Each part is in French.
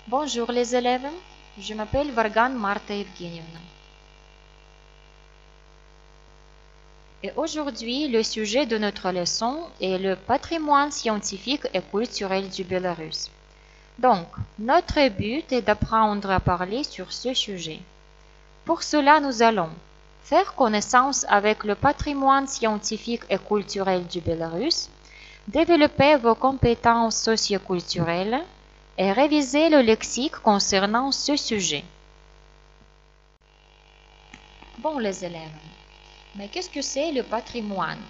Bonjour les élèves, je m'appelle Vargan Marta Evgenievna. Et aujourd'hui, le sujet de notre leçon est le patrimoine scientifique et culturel du Bélarus. Donc, notre but est d'apprendre à parler sur ce sujet. Pour cela, nous allons faire connaissance avec le patrimoine scientifique et culturel du Bélarus, développer vos compétences socioculturelles et réviser le lexique concernant ce sujet. Bon les élèves, mais qu'est-ce que c'est le patrimoine?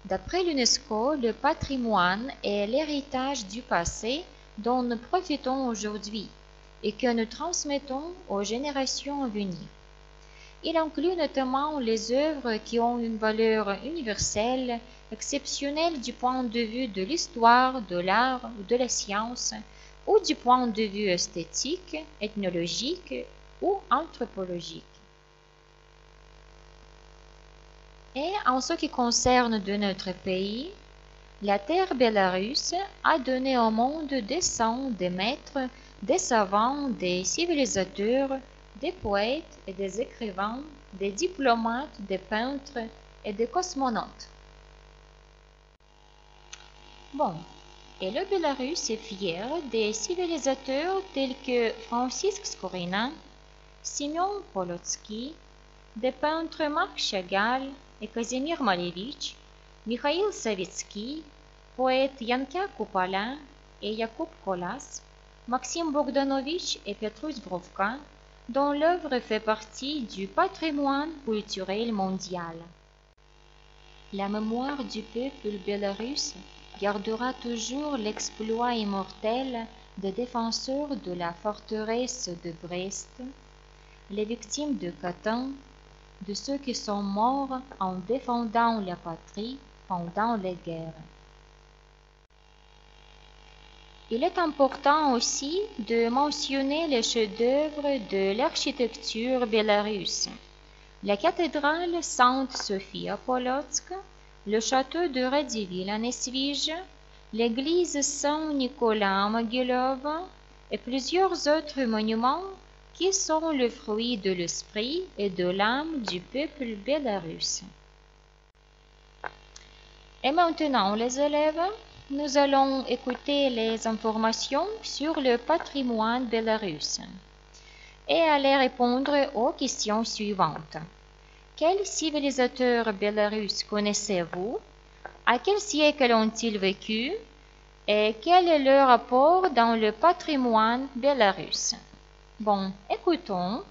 D'après l'UNESCO, le patrimoine est l'héritage du passé dont nous profitons aujourd'hui et que nous transmettons aux générations à venir. Il inclut notamment les œuvres qui ont une valeur universelle, exceptionnelle du point de vue de l'histoire, de l'art ou de la science, ou du point de vue esthétique, ethnologique ou anthropologique. Et en ce qui concerne de notre pays, la terre bélarusse a donné au monde des saints, des maîtres, des savants, des civilisateurs, des poètes et des écrivains, des diplomates, des peintres et des cosmonautes. Bon, et le Bélarus est fier des civilisateurs tels que Francisque Skorina, Simeon Polotsky, des peintres Marc Chagall et Kazimir Malevich, Mikhail Savitsky, poètes Yanka Kupala et Yakub Kolas, Maxime Bogdanovich et Petrus Brovka, dont l'œuvre fait partie du patrimoine culturel mondial. La mémoire du peuple bélarusse gardera toujours l'exploit immortel des défenseurs de la forteresse de Brest, les victimes de Katyn, de ceux qui sont morts en défendant la patrie pendant les guerres. Il est important aussi de mentionner les chefs-d'œuvre de l'architecture bélarusse. La cathédrale Sainte-Sophie à Polotsk, le château de Radivil à Nesvij, l'église Saint-Nicolas à Mogilov et plusieurs autres monuments qui sont le fruit de l'esprit et de l'âme du peuple bélarusse. Et maintenant, les élèves, nous allons écouter les informations sur le patrimoine bélarusse et aller répondre aux questions suivantes. Quels civilisateurs bélarusses connaissez-vous? À quel siècle ont-ils vécu? Et quel est leur rapport dans le patrimoine bélarusse? Bon, écoutons.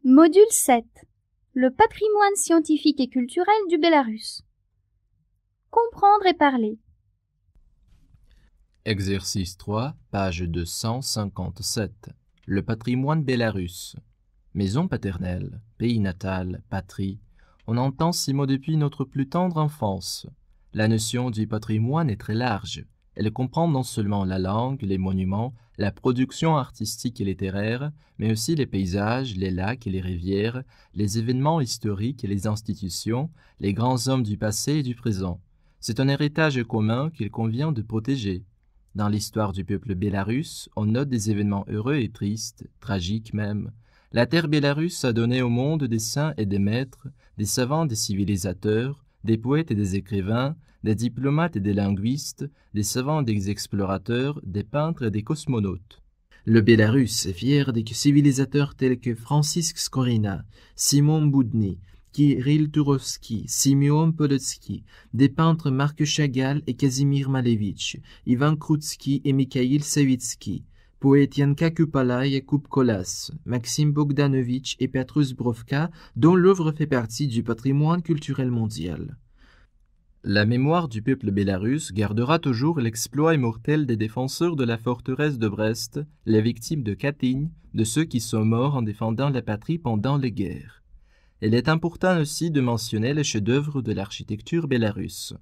Module 7. Le patrimoine scientifique et culturel du Bélarus. Comprendre et parler. Exercice 3, page 257. Le patrimoine bélarusse. Maison paternelle, pays natal, patrie. On entend ces mots depuis notre plus tendre enfance. La notion du patrimoine est très large. Elle comprend non seulement la langue, les monuments, la production artistique et littéraire, mais aussi les paysages, les lacs et les rivières, les événements historiques et les institutions, les grands hommes du passé et du présent. C'est un héritage commun qu'il convient de protéger. Dans l'histoire du peuple bélarusse, on note des événements heureux et tristes, tragiques même. La terre bélarusse a donné au monde des saints et des maîtres, des savants, des civilisateurs, des poètes et des écrivains, des diplomates et des linguistes, des savants et des explorateurs, des peintres et des cosmonautes. Le Bélarus est fier des civilisateurs tels que Francisque Skorina, Simon Boudny, Kirill Turovsky, Simeon Polotsky, des peintres Marc Chagall et Kazimir Malevich, Ivan Krutsky et Mikhail Savitsky, poètes Yanka Kupala et Yakub Kolas, Maxime Bogdanovich et Petrus Brovka, dont l'œuvre fait partie du patrimoine culturel mondial. La mémoire du peuple bélarusse gardera toujours l'exploit immortel des défenseurs de la forteresse de Brest, les victimes de Katyn, de ceux qui sont morts en défendant la patrie pendant les guerres. Il est important aussi de mentionner les chefs-d'œuvre de l'architecture bélarusse.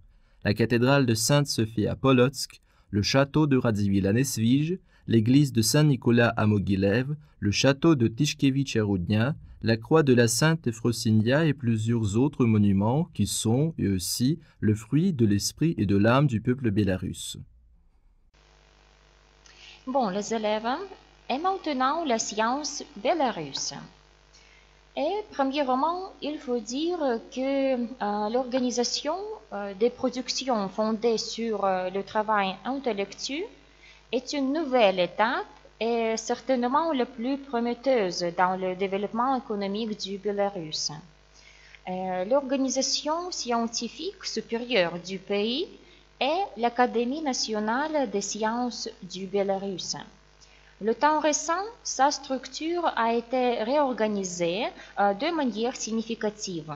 La cathédrale de Sainte-Sophie à Polotsk, le château de Radivil à Nesvij, l'église de Saint-Nicolas à Mogilev, le château de Tichkevitch à Roudnia, la croix de la Sainte Efrosinia et plusieurs autres monuments qui sont, eux aussi, le fruit de l'esprit et de l'âme du peuple bélarusse. Bon, les élèves, et maintenant la science bélarusse. Et premièrement, il faut dire que l'organisation des productions fondées sur le travail intellectuel est une nouvelle étape et certainement la plus prometteuse dans le développement économique du Bélarus. L'organisation scientifique supérieure du pays est l'Académie nationale des sciences du Bélarus. Le temps récent, sa structure a été réorganisée de manière significative.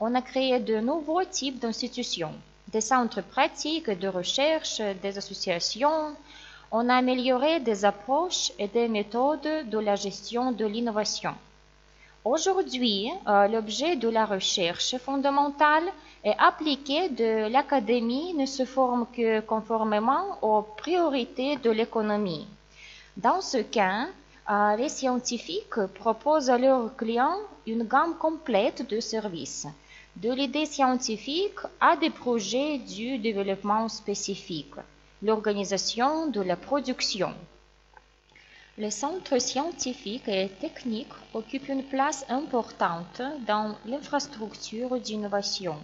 On a créé de nouveaux types d'institutions, des centres pratiques de recherche, des associations. On a amélioré des approches et des méthodes de la gestion de l'innovation. Aujourd'hui, l'objet de la recherche fondamentale et appliquée de l'Académie ne se forme que conformément aux priorités de l'économie. Dans ce cas, les scientifiques proposent à leurs clients une gamme complète de services, de l'idée scientifique à des projets du développement spécifique, l'organisation de la production. Les centres scientifiques et techniques occupent une place importante dans l'infrastructure d'innovation.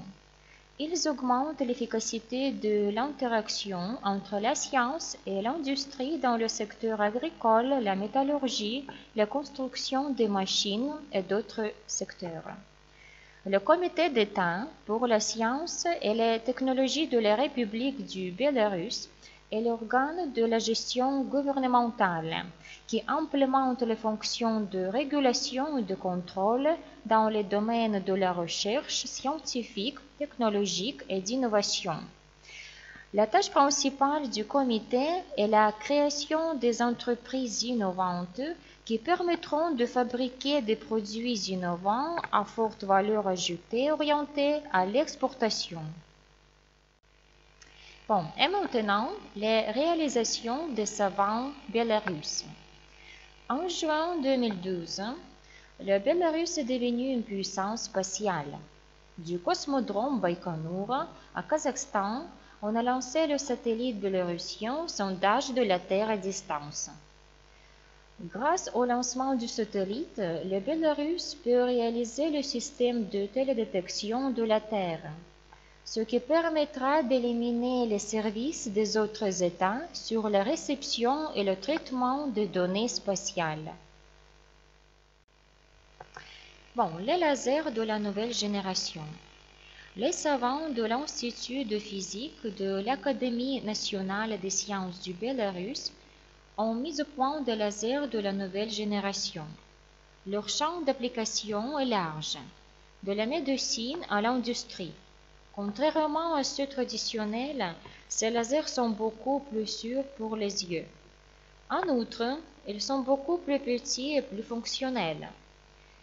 Ils augmentent l'efficacité de l'interaction entre la science et l'industrie dans le secteur agricole, la métallurgie, la construction des machines et d'autres secteurs. Le Comité d'État pour la science et les technologies de la République du Bélarus est l'organe de la gestion gouvernementale qui implémente les fonctions de régulation et de contrôle dans les domaines de la recherche scientifique, technologique et d'innovation. La tâche principale du comité est la création des entreprises innovantes qui permettront de fabriquer des produits innovants à forte valeur ajoutée orientés à l'exportation. Bon, et maintenant, les réalisations des savants bélarusses. En juin 2012, le Bélarus est devenu une puissance spatiale. Du cosmodrome Baïkonour à Kazakhstan, on a lancé le satellite bélorusien Sondage de la Terre à distance. Grâce au lancement du satellite, le Bélarus peut réaliser le système de télédétection de la Terre, ce qui permettra d'éliminer les services des autres États sur la réception et le traitement des données spatiales. Bon, les lasers de la nouvelle génération. Les savants de l'Institut de physique de l'Académie nationale des sciences du Bélarus ont mis au point des lasers de la nouvelle génération. Leur champ d'application est large, de la médecine à l'industrie. Contrairement à ceux traditionnels, ces lasers sont beaucoup plus sûrs pour les yeux. En outre, ils sont beaucoup plus petits et plus fonctionnels.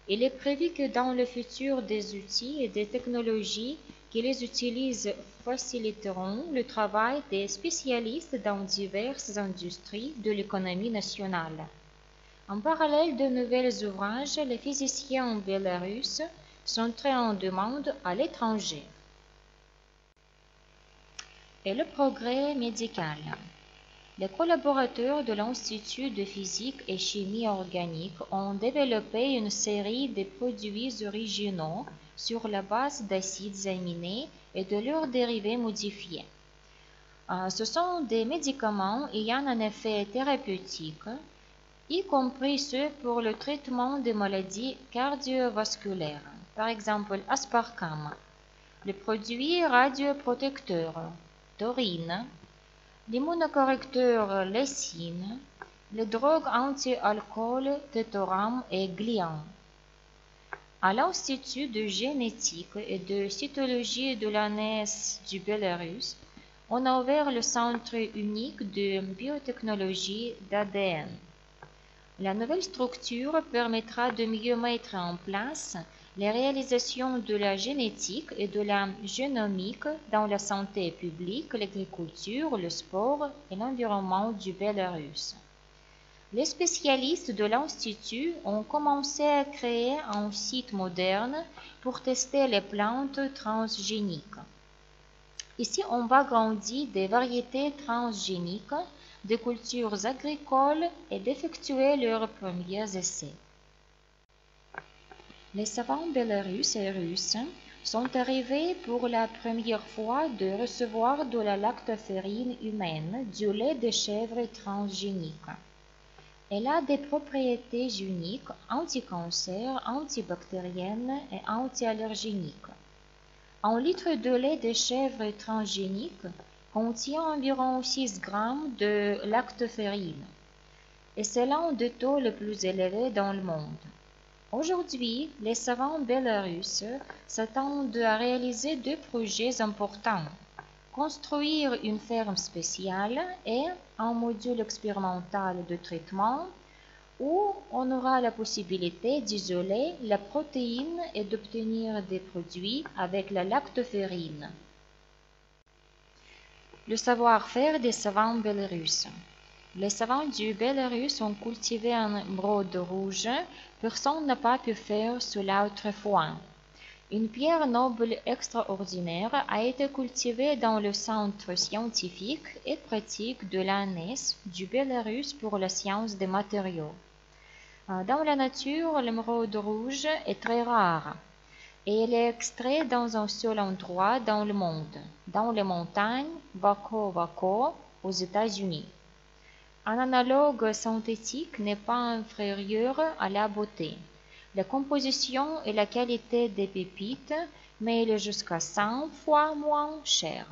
Il est prévu que dans le futur, des outils et des technologies qui les utilisent faciliteront le travail des spécialistes dans diverses industries de l'économie nationale. En parallèle de nouveaux ouvrages, les physiciens bélarusses sont très en demande à l'étranger. Et le progrès médical. Les collaborateurs de l'Institut de physique et chimie organique ont développé une série de produits originaux sur la base d'acides aminés et de leurs dérivés modifiés. Ce sont des médicaments ayant un effet thérapeutique, y compris ceux pour le traitement des maladies cardiovasculaires, par exemple aspartame, le produit radioprotecteur, taurine, l'immunocorrecteur lécine, les drogues anti-alcool tétoram et glian. À l'Institut de génétique et de cytologie de l'ANES du Bélarus, on a ouvert le Centre unique de biotechnologie d'ADN. La nouvelle structure permettra de mieux mettre en place les réalisations de la génétique et de la génomique dans la santé publique, l'agriculture, le sport et l'environnement du Bélarus. Les spécialistes de l'Institut ont commencé à créer un site moderne pour tester les plantes transgéniques. Ici, on va grandir des variétés transgéniques des cultures agricoles et d'effectuer leurs premiers essais. Les savants bélarusses et russes sont arrivés pour la première fois de recevoir de la lactoferrine humaine, du lait de chèvre transgénique. Elle a des propriétés uniques anti-cancer, antibactériennes et anti-allergéniques. Un litre de lait de chèvre transgénique contient environ 6 grammes de lactoferrine, et c'est l'un des taux les plus élevés dans le monde. Aujourd'hui, les savants bélarusses s'attendent à réaliser 2 projets importants: construire une ferme spéciale et un module expérimental de traitement où on aura la possibilité d'isoler la protéine et d'obtenir des produits avec la lactoferrine. Le savoir-faire des savants bélarusses. Les savants du Bélarus ont cultivé un émeraude rouge, personne n'a pas pu faire cela autrefois. Une pierre noble extraordinaire a été cultivée dans le centre scientifique et pratique de l'ANES du Bélarus pour la science des matériaux. Dans la nature, l'émeraude rouge est très rare et elle est extraite dans un seul endroit dans le monde, dans les montagnes Wako-Wako aux États-Unis. Un analogue synthétique n'est pas inférieur à la beauté, la composition et la qualité des pépites, mais il est jusqu'à 100 fois moins cher.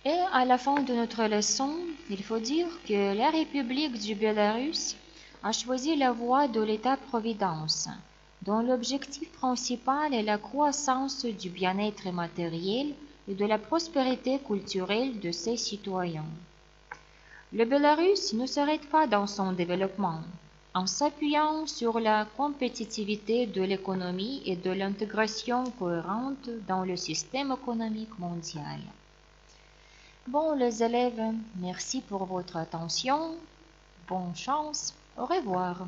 Et à la fin de notre leçon, il faut dire que la République du Bélarus a choisi la voie de l'État-providence, dont l'objectif principal est la croissance du bien-être matériel et de la prospérité culturelle de ses citoyens. Le Bélarus ne s'arrête pas dans son développement. En s'appuyant sur la compétitivité de l'économie et de l'intégration cohérente dans le système économique mondial. Bon, les élèves, merci pour votre attention. Bonne chance. Au revoir.